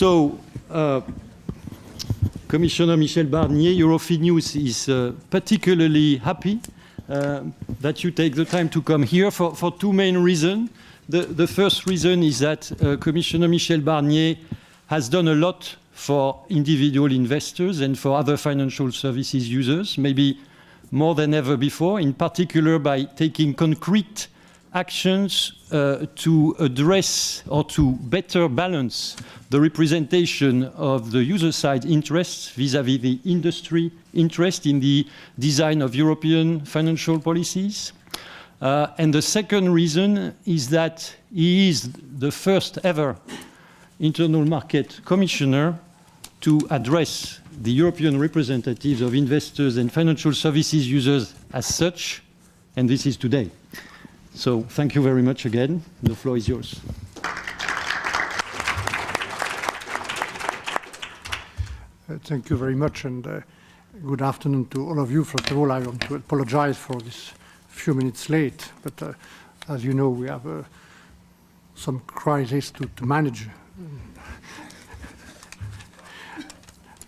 So, Commissioner Michel Barnier, Eurofinews is particularly happy that you take the time to come here for two main reasons. The first reason is that Commissioner Michel Barnier has done a lot for individual investors and for other financial services users, maybe more than ever before, in particular by taking concrete actions to address or to better balance the representation of the user side interests vis-à-vis the industry interest in the design of European financial policies. And the second reason is that he is the first ever internal market commissioner to address the European representatives of investors and financial services users as such, and this is today. So thank you very much again. The floor is yours. Thank you very much, and good afternoon to all of you. First of all, I want to apologize for this few minutes late, but as you know, we have some crisis to manage.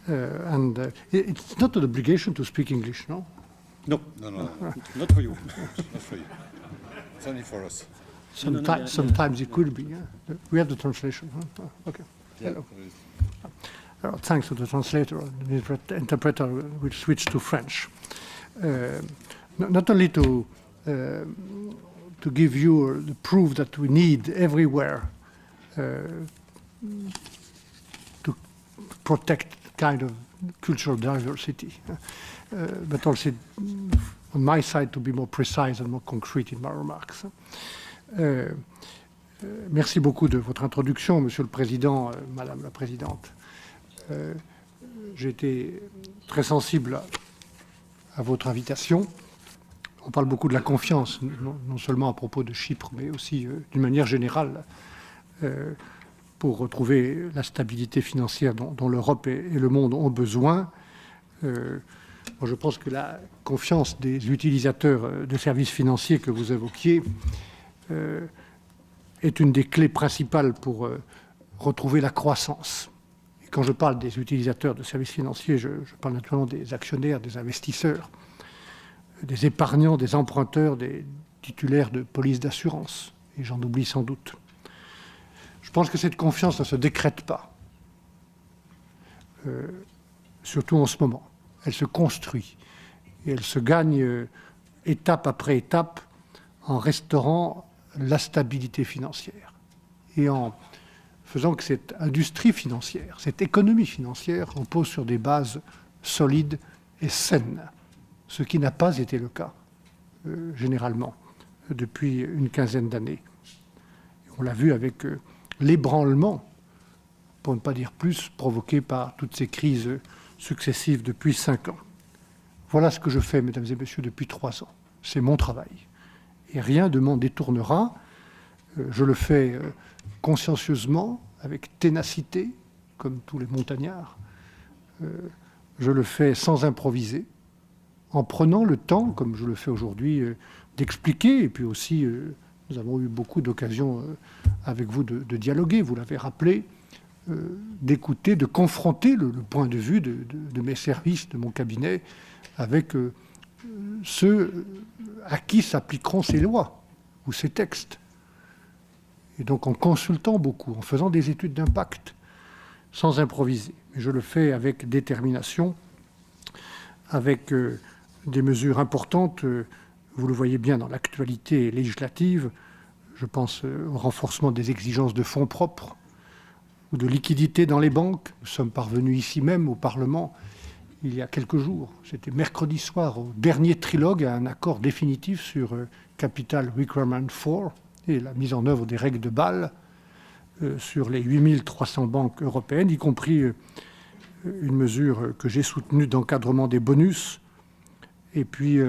And it's not an obligation to speak English, no? No, not for you. Not for you. It's only for us. Sometimes it could be. Yeah? We have the translation. Huh? Okay. Yeah. Thanks to the translator, the interpreter will switch to French. Not only to give you the proof that we need everywhere to protect kind of cultural diversity, but also on my side to be more precise and more concrete in my remarks. Merci beaucoup de votre introduction, Monsieur le Président, Madame la Présidente. J'ai été très sensible à votre invitation. On parle beaucoup de la confiance, non seulement à propos de Chypre, mais aussi d'une manière générale, pour retrouver la stabilité financière dont l'Europe et le monde ont besoin. Moi, je pense que la confiance des utilisateurs de services financiers que vous évoquiez est une des clés principales pour retrouver la croissance. Et quand je parle des utilisateurs de services financiers, je parle naturellement des actionnaires, des investisseurs, des épargnants, des emprunteurs, des titulaires de polices d'assurance, et j'en oublie sans doute. Je pense que cette confiance ne se décrète pas, surtout en ce moment. Elle se construit et elle se gagne étape après étape en restaurant la stabilité financière et en faisant que cette industrie financière, cette économie financière repose sur des bases solides et saines, ce qui n'a pas été le cas généralement depuis une quinzaine d'années. On l'a vu avec l'ébranlement, pour ne pas dire plus, provoqué par toutes ces crises successives depuis 5 ans. Voilà ce que je fais, mesdames et messieurs, depuis 3 ans. C'est mon travail. Et rien ne m'en détournera. Je le fais consciencieusement, avec ténacité, comme tous les montagnards. Je le fais sans improviser, en prenant le temps, comme je le fais aujourd'hui, d'expliquer. Et puis aussi, nous avons eu beaucoup d'occasions avec vous de dialoguer, vous l'avez rappelé, d'écouter, de confronter le point de vue de mes services, de mon cabinet, avec ceux à qui s'appliqueront ces lois ou ces textes. Et donc en consultant beaucoup, en faisant des études d'impact, sans improviser. Mais je le fais avec détermination, avec des mesures importantes. Vous le voyez bien dans l'actualité législative. Je pense au renforcement des exigences de fonds propres ou de liquidité dans les banques. Nous sommes parvenus ici même au Parlement il y a quelques jours. C'était mercredi soir au dernier trilogue à un accord définitif sur Capital Requirement 4 et la mise en œuvre des règles de Bâle sur les 8300 banques européennes, y compris une mesure que j'ai soutenue d'encadrement des bonus. Et puis,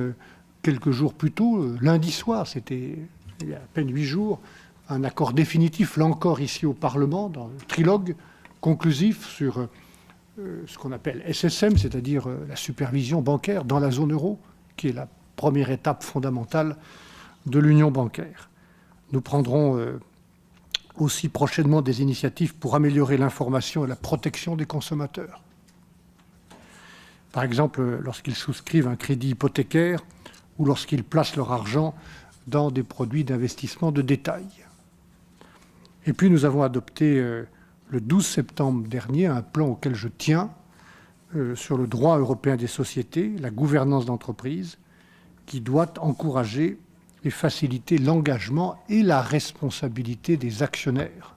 quelques jours plus tôt, lundi soir, c'était il y a à peine 8 jours, un accord définitif, là encore ici au Parlement, dans le trilogue conclusif sur ce qu'on appelle SSM, c'est-à-dire la supervision bancaire dans la zone euro, qui est la première étape fondamentale de l'union bancaire. Nous prendrons aussi prochainement des initiatives pour améliorer l'information et la protection des consommateurs. Par exemple, lorsqu'ils souscrivent un crédit hypothécaire ou lorsqu'ils placent leur argent dans des produits d'investissement de détail. Et puis nous avons adopté le 12 septembre dernier un plan auquel je tiens sur le droit européen des sociétés, la gouvernance d'entreprise, qui doit encourager et faciliter l'engagement et la responsabilité des actionnaires,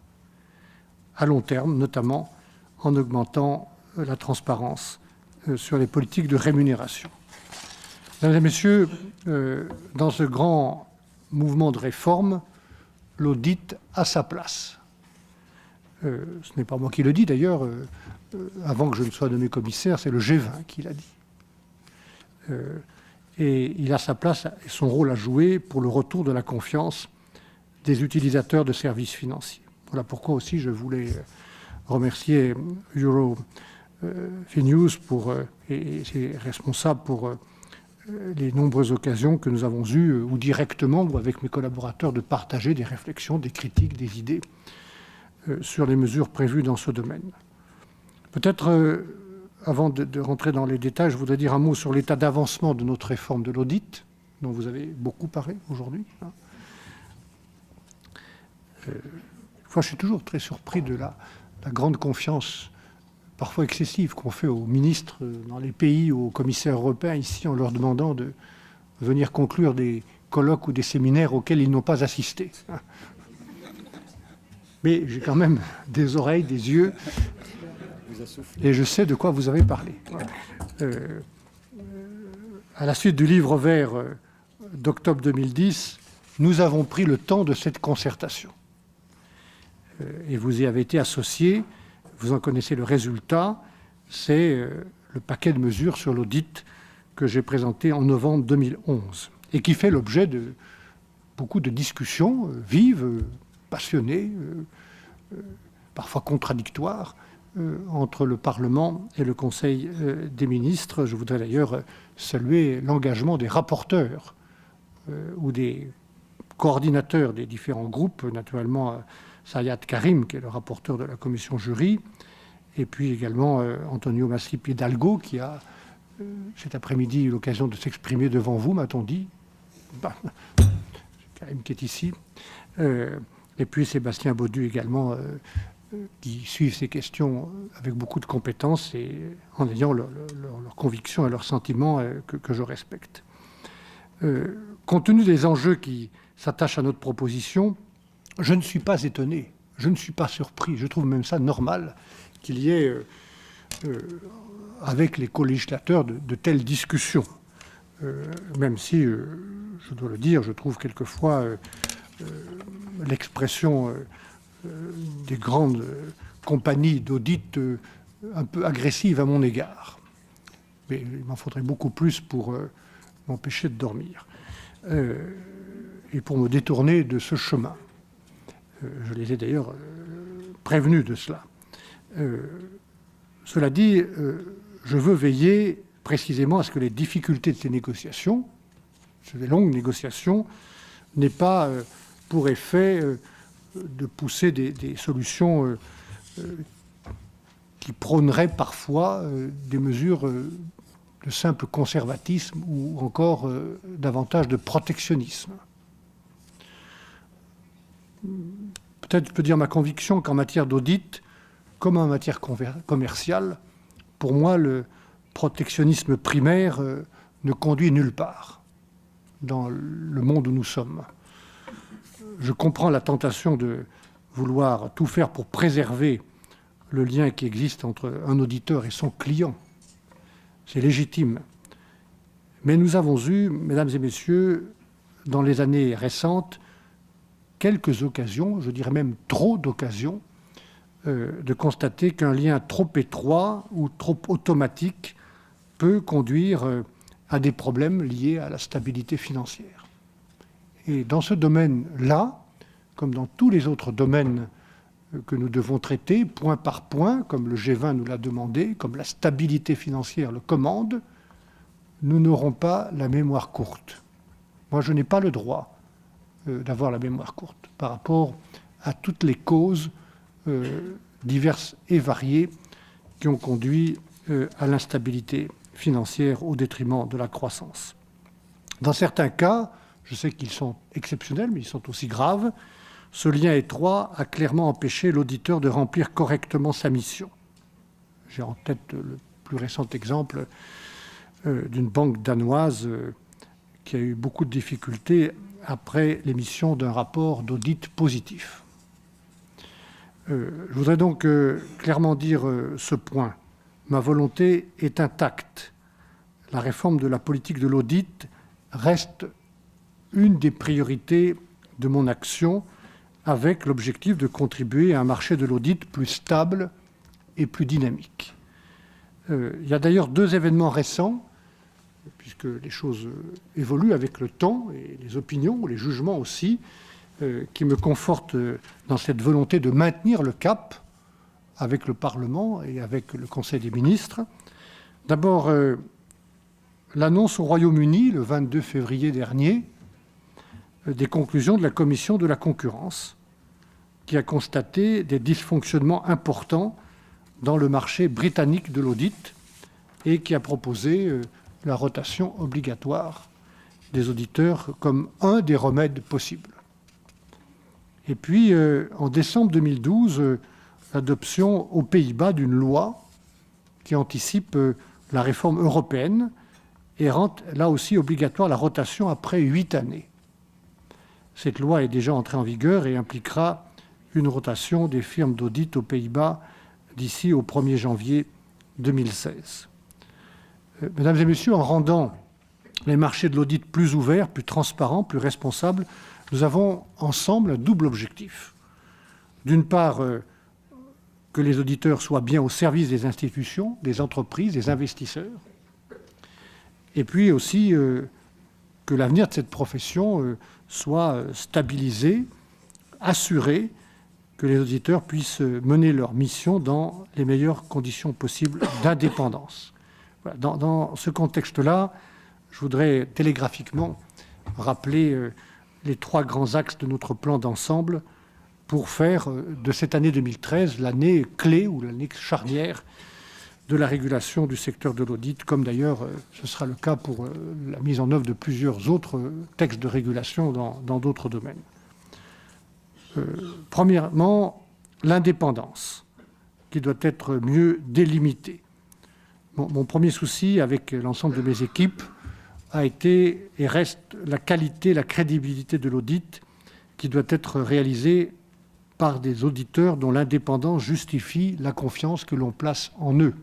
à long terme, notamment en augmentant la transparence sur les politiques de rémunération. Mesdames et messieurs, dans ce grand mouvement de réforme, l'audit a sa place. Ce n'est pas moi qui le dis d'ailleurs, avant que je ne sois nommé commissaire, c'est le G20 qui l'a dit. Et il a sa place et son rôle à jouer pour le retour de la confiance des utilisateurs de services financiers. Voilà pourquoi aussi je voulais remercier Eurofinews et ses responsables pour les nombreuses occasions que nous avons eues, ou directement, ou avec mes collaborateurs, de partager des réflexions, des critiques, des idées sur les mesures prévues dans ce domaine. Peut-être, avant de rentrer dans les détails, je voudrais dire un mot sur l'état d'avancement de notre réforme de l'audit, dont vous avez beaucoup parlé aujourd'hui. Je suis toujours très surpris de la grande confiance, parfois excessive, qu'on fait aux ministres dans les pays, aux commissaires européens ici, en leur demandant de venir conclure des colloques ou des séminaires auxquels ils n'ont pas assisté. Mais j'ai quand même des oreilles, des yeux, et je sais de quoi vous avez parlé. À la suite du livre vert d'octobre 2010, nous avons pris le temps de cette concertation. Et vous y avez été associés, vous en connaissez le résultat, c'est le paquet de mesures sur l'audit que j'ai présenté en novembre 2011 et qui fait l'objet de beaucoup de discussions vives, passionnées, parfois contradictoires, entre le Parlement et le Conseil des ministres. Je voudrais d'ailleurs saluer l'engagement des rapporteurs ou des coordinateurs des différents groupes, naturellement Sayat Karim, qui est le rapporteur de la commission jury, et puis également Antonio Masip Hidalgo, qui a cet après-midi eu l'occasion de s'exprimer devant vous, m'a-t-on dit. Karim qui est ici. Et puis Sébastien Baudu également, qui suivent ces questions avec beaucoup de compétences et en ayant leurs convictions et leurs sentiments que je respecte. Compte tenu des enjeux qui s'attachent à notre proposition, je ne suis pas étonné, je ne suis pas surpris, je trouve même ça normal qu'il y ait, avec les co-législateurs, de telles discussions. Même si, je dois le dire, je trouve quelquefois l'expression des grandes compagnies d'audit un peu agressive à mon égard. Mais il m'en faudrait beaucoup plus pour m'empêcher de dormir et pour me détourner de ce chemin. Je les ai d'ailleurs prévenus de cela. Cela dit, je veux veiller précisément à ce que les difficultés de ces négociations, ces longues négociations, n'aient pas pour effet de pousser des solutions qui prôneraient parfois des mesures de simple conservatisme ou encore davantage de protectionnisme. Peut-être je peux dire ma conviction qu'en matière d'audit, comme en matière commerciale, pour moi, le protectionnisme primaire ne conduit nulle part dans le monde où nous sommes. Je comprends la tentation de vouloir tout faire pour préserver le lien qui existe entre un auditeur et son client. C'est légitime. Mais nous avons eu, mesdames et messieurs, dans les années récentes, quelques occasions, je dirais même trop d'occasions, de constater qu'un lien trop étroit ou trop automatique peut conduire à des problèmes liés à la stabilité financière. Et dans ce domaine-là, comme dans tous les autres domaines que nous devons traiter, point par point, comme le G20 nous l'a demandé, comme la stabilité financière le commande, nous n'aurons pas la mémoire courte. Moi, je n'ai pas le droit d'avoir la mémoire courte par rapport à toutes les causes diverses et variées qui ont conduit à l'instabilité financière au détriment de la croissance. Dans certains cas, je sais qu'ils sont exceptionnels, mais ils sont aussi graves, ce lien étroit a clairement empêché l'auditeur de remplir correctement sa mission. J'ai en tête le plus récent exemple d'une banque danoise qui a eu beaucoup de difficultés après l'émission d'un rapport d'audit positif. Je voudrais donc clairement dire ce point. Ma volonté est intacte. La réforme de la politique de l'audit reste une des priorités de mon action, avec l'objectif de contribuer à un marché de l'audit plus stable et plus dynamique. Il y a d'ailleurs 2 événements récents, puisque les choses évoluent avec le temps, et les opinions, les jugements aussi, qui me confortent dans cette volonté de maintenir le cap avec le Parlement et avec le Conseil des ministres. D'abord, l'annonce au Royaume-Uni, le 22 février dernier, des conclusions de la Commission de la concurrence, qui a constaté des dysfonctionnements importants dans le marché britannique de l'audit et qui a proposé la rotation obligatoire des auditeurs comme un des remèdes possibles. Et puis, en décembre 2012, l'adoption aux Pays-Bas d'une loi qui anticipe la réforme européenne et rend là aussi obligatoire la rotation après 8 années. Cette loi est déjà entrée en vigueur et impliquera une rotation des firmes d'audit aux Pays-Bas d'ici au 1er janvier 2016. Mesdames et messieurs, en rendant les marchés de l'audit plus ouverts, plus transparents, plus responsables, nous avons ensemble un double objectif. D'une part, que les auditeurs soient bien au service des institutions, des entreprises, des investisseurs, et puis aussi que l'avenir de cette profession soit stabilisé, assuré, que les auditeurs puissent mener leur mission dans les meilleures conditions possibles d'indépendance. Voilà. Dans ce contexte-là, je voudrais télégraphiquement rappeler les 3 grands axes de notre plan d'ensemble pour faire de cette année 2013 l'année clé ou l'année charnière de la régulation du secteur de l'audit, comme d'ailleurs ce sera le cas pour la mise en œuvre de plusieurs autres textes de régulation dans d'autres domaines. Premièrement, l'indépendance, qui doit être mieux délimitée. Mon premier souci avec l'ensemble de mes équipes a été et reste la qualité, la crédibilité de l'audit qui doit être réalisée par des auditeurs dont l'indépendance justifie la confiance que l'on place en eux.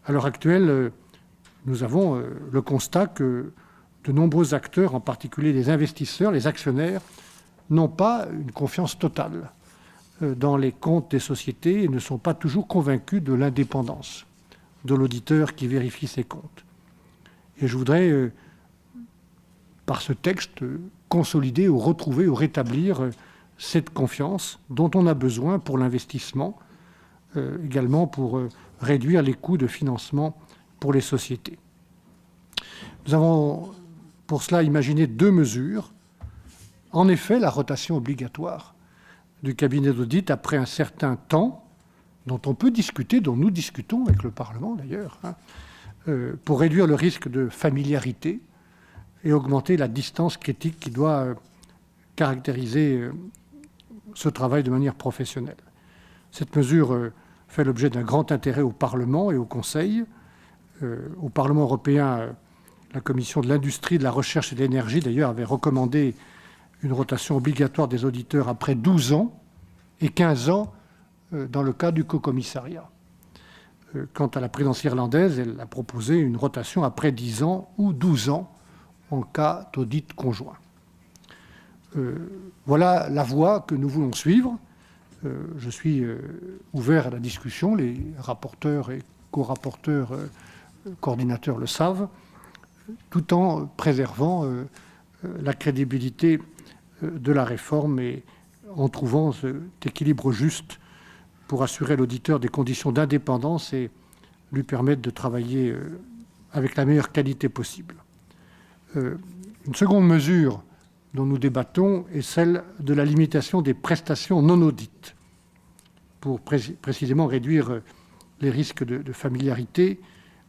À l'heure actuelle, nous avons le constat que de nombreux acteurs, en particulier les investisseurs, les actionnaires, n'ont pas une confiance totale dans les comptes des sociétés et ne sont pas toujours convaincus de l'indépendance de l'auditeur qui vérifie ses comptes. Et je voudrais, par ce texte, consolider ou retrouver ou rétablir cette confiance dont on a besoin pour l'investissement, également pour réduire les coûts de financement pour les sociétés. Nous avons pour cela imaginé 2 mesures. En effet, la rotation obligatoire du cabinet d'audit après un certain temps, dont on peut discuter, dont nous discutons avec le Parlement d'ailleurs, pour réduire le risque de familiarité et augmenter la distance critique qui doit caractériser ce travail de manière professionnelle. Cette mesure fait l'objet d'un grand intérêt au Parlement et au Conseil. Au Parlement européen, la Commission de l'industrie, de la recherche et de l'énergie, d'ailleurs, avait recommandé une rotation obligatoire des auditeurs après 12 ans et 15 ans dans le cas du co-commissariat. Quant à la présidence irlandaise, elle a proposé une rotation après 10 ans ou 12 ans en cas d'audit conjoint. Voilà la voie que nous voulons suivre. Je suis ouvert à la discussion. Les rapporteurs et co-rapporteurs, coordinateurs le savent, tout en préservant la crédibilité de la réforme et en trouvant cet équilibre juste pour assurer à l'auditeur des conditions d'indépendance et lui permettre de travailler avec la meilleure qualité possible. Une seconde mesure dont nous débattons est celle de la limitation des prestations non audites, pour précisément réduire les risques de familiarité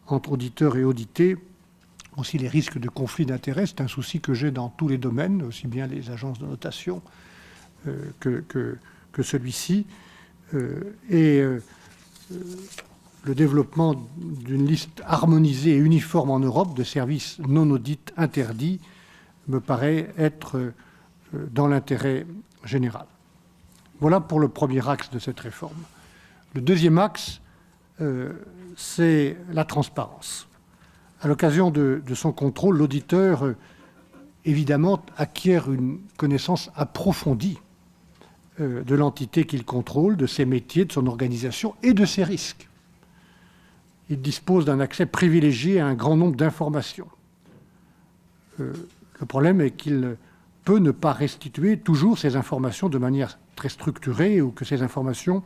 entre auditeurs et audités, aussi les risques de conflit d'intérêts. C'est un souci que j'ai dans tous les domaines, aussi bien les agences de notation que celui-ci. Le développement d'une liste harmonisée et uniforme en Europe de services non audits interdits me paraît être dans l'intérêt général. Voilà pour le premier axe de cette réforme. Le deuxième axe, c'est la transparence. À l'occasion de son contrôle, l'auditeur, évidemment, acquiert une connaissance approfondie de l'entité qu'il contrôle, de ses métiers, de son organisation et de ses risques. Il dispose d'un accès privilégié à un grand nombre d'informations. Le problème est qu'il peut ne pas restituer toujours ces informations de manière très structurée, ou que ces informations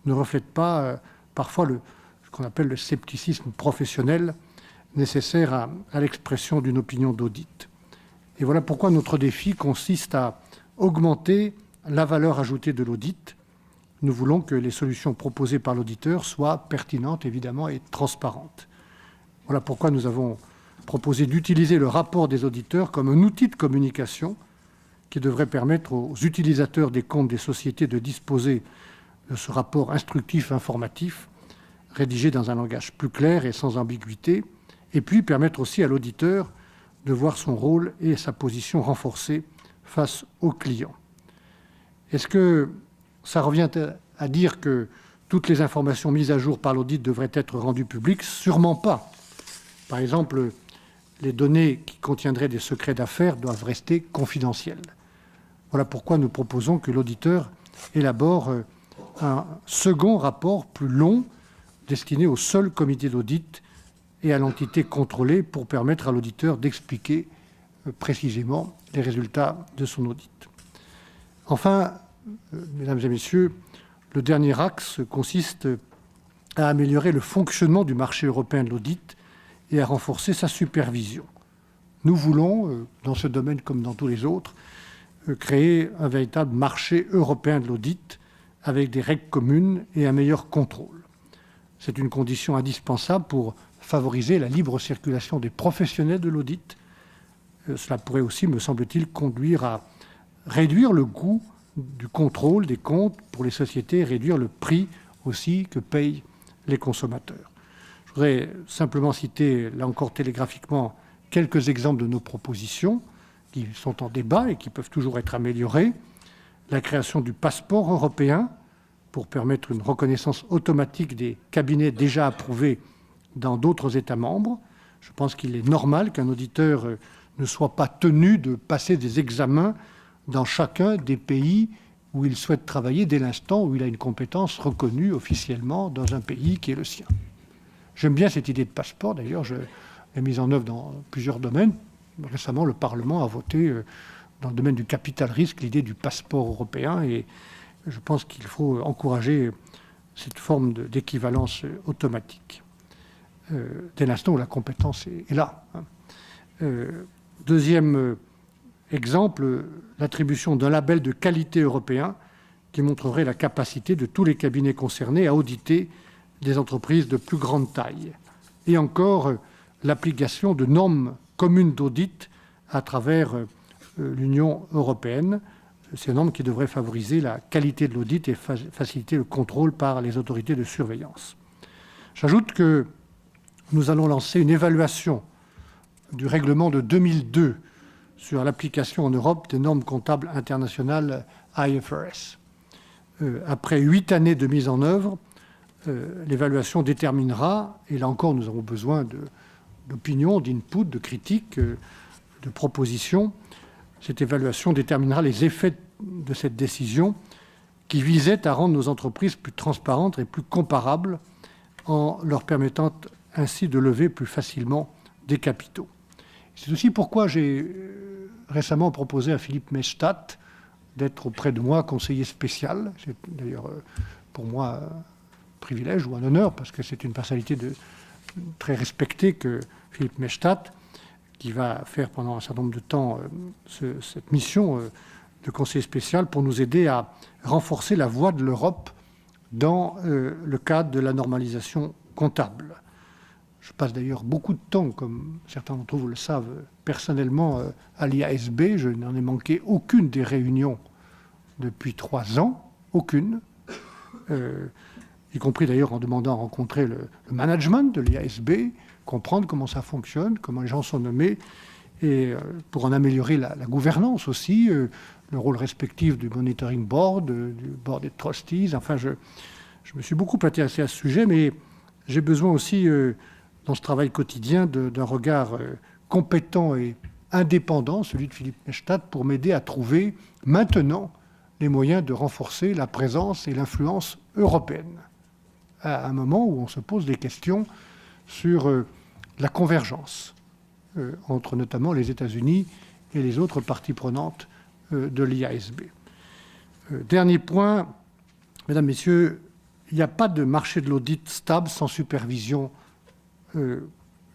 ne reflètent pas parfois ce qu'on appelle le scepticisme professionnel nécessaire à l'expression d'une opinion d'audit. Et voilà pourquoi notre défi consiste à augmenter la valeur ajoutée de l'audit. Nous voulons que les solutions proposées par l'auditeur soient pertinentes, évidemment, et transparentes. Voilà pourquoi nous avons proposé d'utiliser le rapport des auditeurs comme un outil de communication qui devrait permettre aux utilisateurs des comptes des sociétés de disposer de ce rapport instructif informatif, rédigé dans un langage plus clair et sans ambiguïté, et puis permettre aussi à l'auditeur de voir son rôle et sa position renforcés face aux clients. Est-ce que ça revient à dire que toutes les informations mises à jour par l'audit devraient être rendues publiques? Sûrement pas. Par exemple, les données qui contiendraient des secrets d'affaires doivent rester confidentielles. Voilà pourquoi nous proposons que l'auditeur élabore un second rapport plus long destiné au seul comité d'audit et à l'entité contrôlée pour permettre à l'auditeur d'expliquer précisément les résultats de son audit. Enfin, mesdames et messieurs, le dernier axe consiste à améliorer le fonctionnement du marché européen de l'audit et à renforcer sa supervision. Nous voulons, dans ce domaine comme dans tous les autres, créer un véritable marché européen de l'audit avec des règles communes et un meilleur contrôle. C'est une condition indispensable pour favoriser la libre circulation des professionnels de l'audit. Cela pourrait aussi, me semble-t-il, conduire à réduire le coût du contrôle des comptes pour les sociétés et réduire le prix aussi que payent les consommateurs. Je voudrais simplement citer, là encore télégraphiquement, quelques exemples de nos propositions qui sont en débat et qui peuvent toujours être améliorées. La création du passeport européen pour permettre une reconnaissance automatique des cabinets déjà approuvés dans d'autres États membres. Je pense qu'il est normal qu'un auditeur ne soit pas tenu de passer des examens dans chacun des pays où il souhaite travailler dès l'instant où il a une compétence reconnue officiellement dans un pays qui est le sien. J'aime bien cette idée de passeport, d'ailleurs, je l'ai mise en œuvre dans plusieurs domaines. Récemment, le Parlement a voté, dans le domaine du capital risque, l'idée du passeport européen, et je pense qu'il faut encourager cette forme d'équivalence automatique, dès l'instant où la compétence est là. Deuxième exemple, l'attribution d'un label de qualité européen qui montrerait la capacité de tous les cabinets concernés à auditer des entreprises de plus grande taille. Et encore, l'application de normes communes d'audit à travers l'Union européenne. Ces normes qui devraient favoriser la qualité de l'audit et faciliter le contrôle par les autorités de surveillance. J'ajoute que nous allons lancer une évaluation du règlement de 2002 sur l'application en Europe des normes comptables internationales IFRS. Après 8 années de mise en œuvre, l'évaluation déterminera, et là encore nous avons besoin d'opinions, d'input, de critiques, de propositions. Cette évaluation déterminera les effets de cette décision qui visait à rendre nos entreprises plus transparentes et plus comparables en leur permettant ainsi de lever plus facilement des capitaux. C'est aussi pourquoi j'ai récemment proposé à Philippe Maystadt d'être auprès de moi conseiller spécial. C'est d'ailleurs pour moi un privilège ou un honneur, parce que c'est une personnalité très respectée que Philippe Maystadt, qui va faire pendant un certain nombre de temps cette mission de conseiller spécial pour nous aider à renforcer la voix de l'Europe dans le cadre de la normalisation comptable. Je passe d'ailleurs beaucoup de temps, comme certains d'entre vous le savent, personnellement à l'IASB. Je n'en ai manqué aucune des réunions depuis 3 ans, aucune, y compris d'ailleurs en demandant à rencontrer le management de l'IASB, comprendre comment ça fonctionne, comment les gens sont nommés, et pour en améliorer la gouvernance aussi, le rôle respectif du Monitoring Board, du Board des Trustees. Enfin, je me suis beaucoup intéressé à ce sujet, mais j'ai besoin aussi, dans ce travail quotidien, d'un regard compétent et indépendant, celui de Philippe Maystadt, pour m'aider à trouver maintenant les moyens de renforcer la présence et l'influence européenne, à un moment où on se pose des questions sur la convergence entre notamment les États-Unis et les autres parties prenantes de l'IASB. Dernier point, mesdames, messieurs, il n'y a pas de marché de l'audit stable sans supervision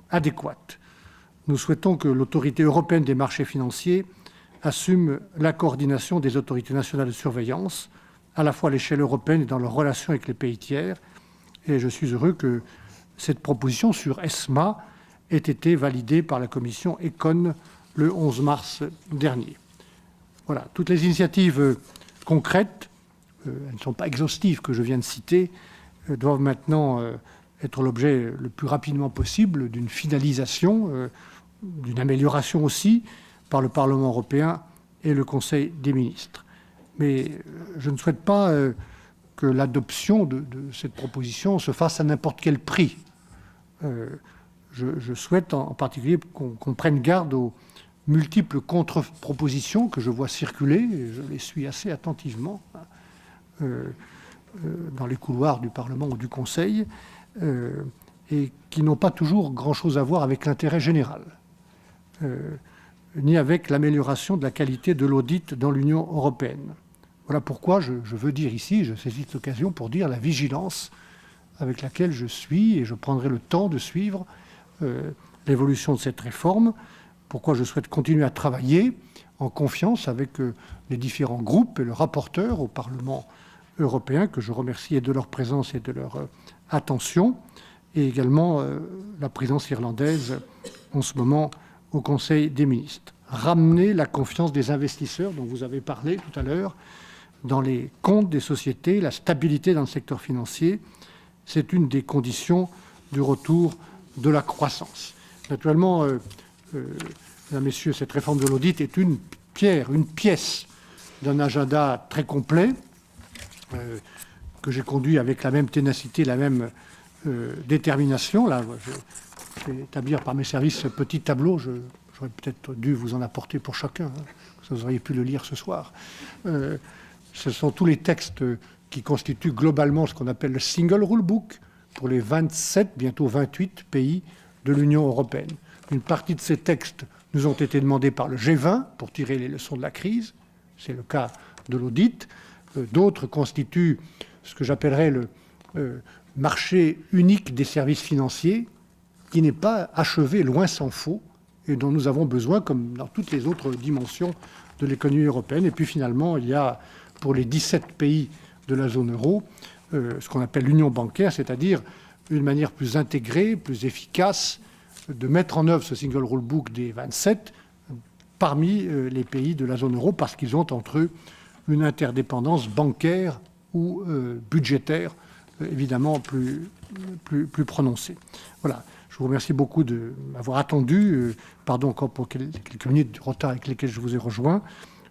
adéquate. Nous souhaitons que l'autorité européenne des marchés financiers assume la coordination des autorités nationales de surveillance, à la fois à l'échelle européenne et dans leurs relations avec les pays tiers. Et je suis heureux que cette proposition sur ESMA ait été validée par la commission ECON le 11 mars dernier. Voilà, toutes les initiatives concrètes, elles ne sont pas exhaustives que je viens de citer, doivent maintenant être l'objet le plus rapidement possible d'une finalisation, d'une amélioration aussi par le Parlement européen et le Conseil des ministres. Mais je ne souhaite pas que l'adoption de cette proposition se fasse à n'importe quel prix. Je souhaite en particulier qu'on prenne garde aux multiples contre-propositions que je vois circuler, et je les suis assez attentivement dans les couloirs du Parlement ou du Conseil, et qui n'ont pas toujours grand-chose à voir avec l'intérêt général, ni avec l'amélioration de la qualité de l'audit dans l'Union européenne. Voilà pourquoi je veux dire ici, je saisis cette occasion pour dire la vigilance avec laquelle je suis, et je prendrai le temps de suivre l'évolution de cette réforme, pourquoi je souhaite continuer à travailler en confiance avec les différents groupes et le rapporteur au Parlement européen, que je remercie de leur présence et de leur attention, et également la présidence irlandaise en ce moment au Conseil des ministres. Ramener la confiance des investisseurs, dont vous avez parlé tout à l'heure, dans les comptes des sociétés, la stabilité dans le secteur financier, c'est une des conditions du retour de la croissance. Naturellement, mesdames, messieurs, cette réforme de l'audit est une pierre, une pièce d'un agenda très complet que j'ai conduit avec la même ténacité, la même détermination. Là, je vais établir par mes services ce petit tableau. J'aurais peut-être dû vous en apporter pour chacun, hein, que vous auriez pu le lire ce soir. Ce sont tous les textes qui constituent globalement ce qu'on appelle le Single Rule Book pour les 27, bientôt 28 pays de l'Union européenne. Une partie de ces textes nous ont été demandés par le G20 pour tirer les leçons de la crise. C'est le cas de l'audit. D'autres constituent ce que j'appellerais le marché unique des services financiers, qui n'est pas achevé, loin s'en faut, et dont nous avons besoin, comme dans toutes les autres dimensions de l'économie européenne. Et puis finalement, il y a, pour les 17 pays de la zone euro, ce qu'on appelle l'union bancaire, c'est-à-dire une manière plus intégrée, plus efficace de mettre en œuvre ce Single Rule Book des 27 parmi les pays de la zone euro, parce qu'ils ont entre eux une interdépendance bancaire ou budgétaire évidemment plus prononcée. Voilà. Je vous remercie beaucoup de m'avoir attendu. Pardon encore pour quelques minutes de retard avec lesquels je vous ai rejoint.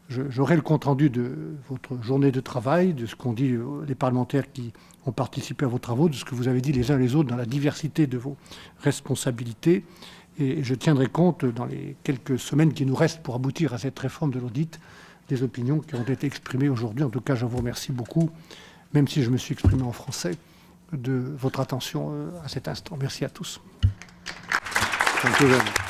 J'aurai le compte-rendu de votre journée de travail, de ce qu'ont dit les parlementaires qui ont participé à vos travaux, de ce que vous avez dit les uns les autres dans la diversité de vos responsabilités. Et je tiendrai compte, dans les quelques semaines qui nous restent pour aboutir à cette réforme de l'audit, des opinions qui ont été exprimées aujourd'hui. En tout cas, je vous remercie beaucoup, même si je me suis exprimé en français, de votre attention à cet instant. Merci à tous. Thank you very much.